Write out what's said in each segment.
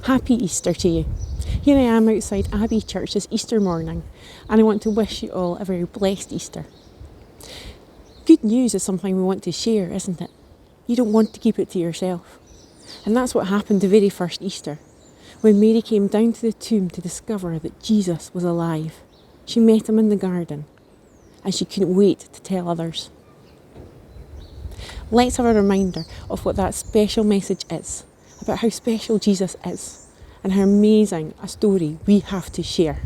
Happy Easter to you. Here I am outside Abbey Church this Easter morning, and I want to wish you all a very blessed Easter. Good news is something we want to share, isn't it? You don't want to keep it to yourself. And that's what happened the very first Easter, when Mary came down to the tomb to discover that Jesus was alive. She met him in the garden, and she couldn't wait to tell others. Let's have a reminder of what that special message is, about how special Jesus is, and how amazing a story we have to share.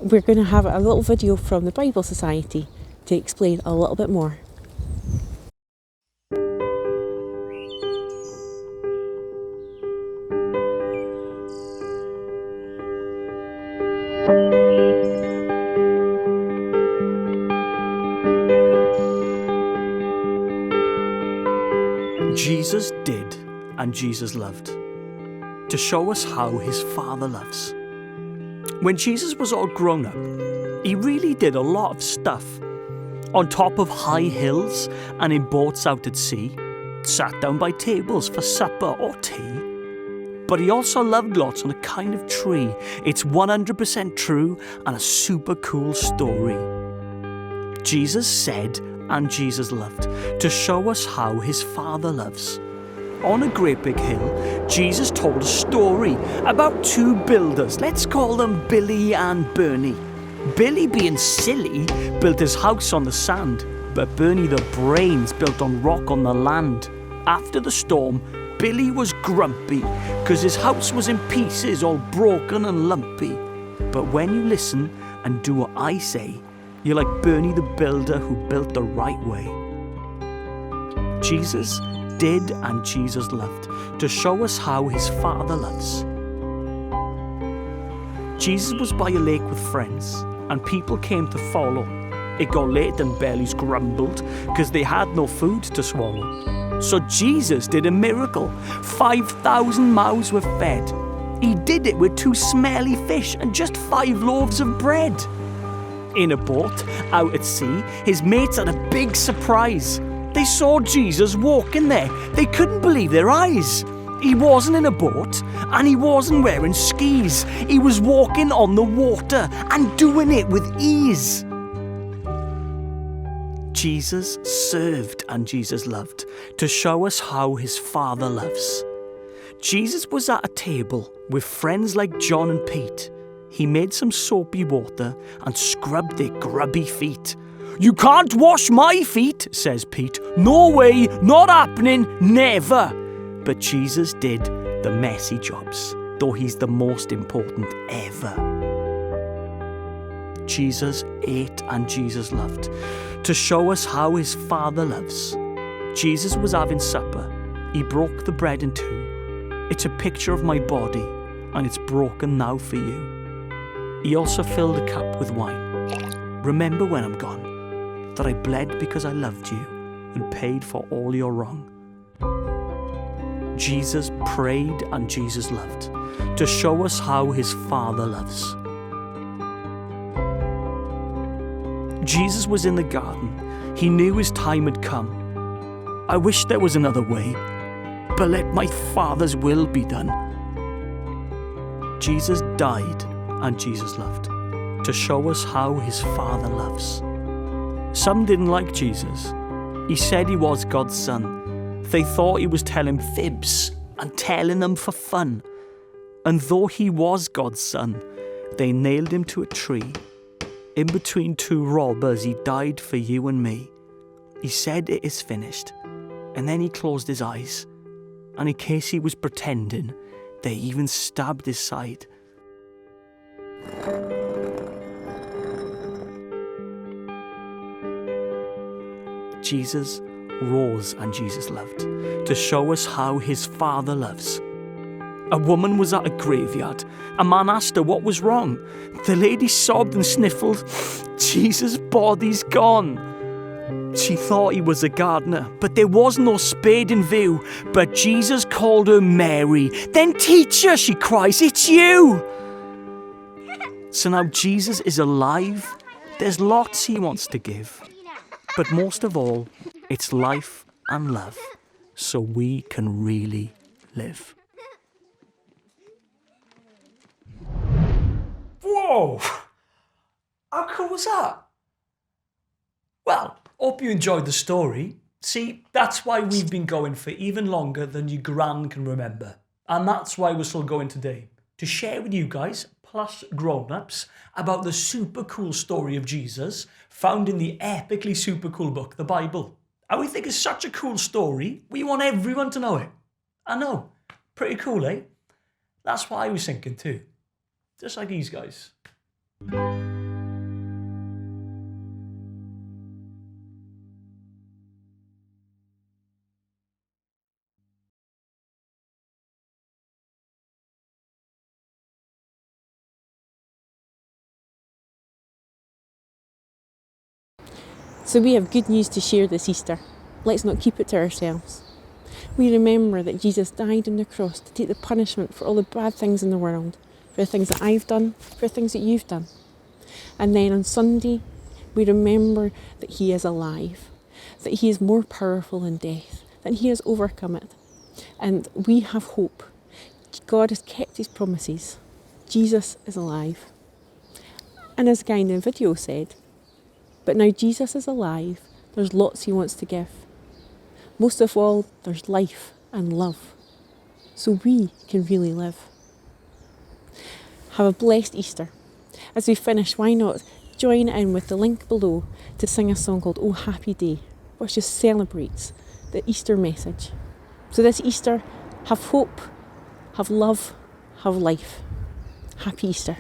We're going to have a little video from the Bible Society to explain a little bit more. Jesus did and Jesus loved, to show us how his Father loves. When Jesus was all grown up, he really did a lot of stuff. On top of high hills and in boats out at sea, sat down by tables for supper or tea. But he also loved lots on a kind of tree. It's 100% true and a super cool story. Jesus said and Jesus loved, to show us how his Father loves. On a great big hill, Jesus told a story about two builders. Let's call them Billy and Bernie. Billy, being silly, built his house on the sand, but Bernie, the brains, built on rock on the land. After the storm, Billy was grumpy, because his house was in pieces, all broken and lumpy. But when you listen and do what I say, you're like Bernie the builder who built the right way. Jesus did and Jesus loved, to show us how his Father loves. Jesus was by a lake with friends, and people came to follow. It got late and bellies grumbled, because they had no food to swallow. So Jesus did a miracle. 5,000 mouths were fed. He did it with 2 smelly fish and just 5 loaves of bread. In a boat, out at sea, his mates had a big surprise. They saw Jesus walking there. They couldn't believe their eyes. He wasn't in a boat, and he wasn't wearing skis. He was walking on the water and doing it with ease. Jesus served and Jesus loved, to show us how his Father loves. Jesus was at a table with friends like John and Pete. He made some soapy water and scrubbed their grubby feet. "You can't wash my feet," says Pete. "No way, not happening, never." But Jesus did the messy jobs, though he's the most important ever. Jesus ate and Jesus loved, to show us how his Father loves. Jesus was having supper. He broke the bread in 2. It's a picture of my body, and it's broken now for you. He also filled a cup with wine. Remember when I'm gone, that I bled because I loved you and paid for all your wrong. Jesus prayed and Jesus loved, to show us how his Father loves. Jesus was in the garden. He knew his time had come. I wish there was another way, but let my Father's will be done. Jesus died and Jesus loved, to show us how his Father loves. Some didn't like Jesus. He said he was God's son. They thought he was telling fibs and telling them for fun. And though he was God's son, they nailed him to a tree. In between 2 robbers, he died for you and me. He said it is finished, and then he closed his eyes. And in case he was pretending, they even stabbed his side. Jesus rose and Jesus loved, to show us how his Father loves. A woman was at a graveyard. A man asked her what was wrong. The lady sobbed and sniffled, "Jesus' body's gone." She thought he was a gardener, but there was no spade in view. But Jesus called her Mary. "Then teacher," she cries, "it's you." So now Jesus is alive. There's lots he wants to give. But most of all, it's life and love, so we can really live. Whoa! How cool was that? Well, hope you enjoyed the story. See, that's why we've been going for even longer than your gran can remember. And that's why we're still going today. To share with you guys, plus grown-ups, about the super cool story of Jesus found in the epically super cool book, the Bible. And we think it's such a cool story, we want everyone to know it. I know. Pretty cool, eh? That's what I was thinking too. Just like these guys. So we have good news to share this Easter. Let's not keep it to ourselves. We remember that Jesus died on the cross to take the punishment for all the bad things in the world, for the things that I've done, for the things that you've done. And then on Sunday, we remember that he is alive, that he is more powerful than death, that he has overcome it. And we have hope. God has kept his promises. Jesus is alive. And as the guy in the video said, but now Jesus is alive, there's lots he wants to give. Most of all, there's life and love. So we can really live. Have a blessed Easter. As we finish, why not join in with the link below to sing a song called Oh Happy Day, which just celebrates the Easter message. So this Easter, have hope, have love, have life. Happy Easter.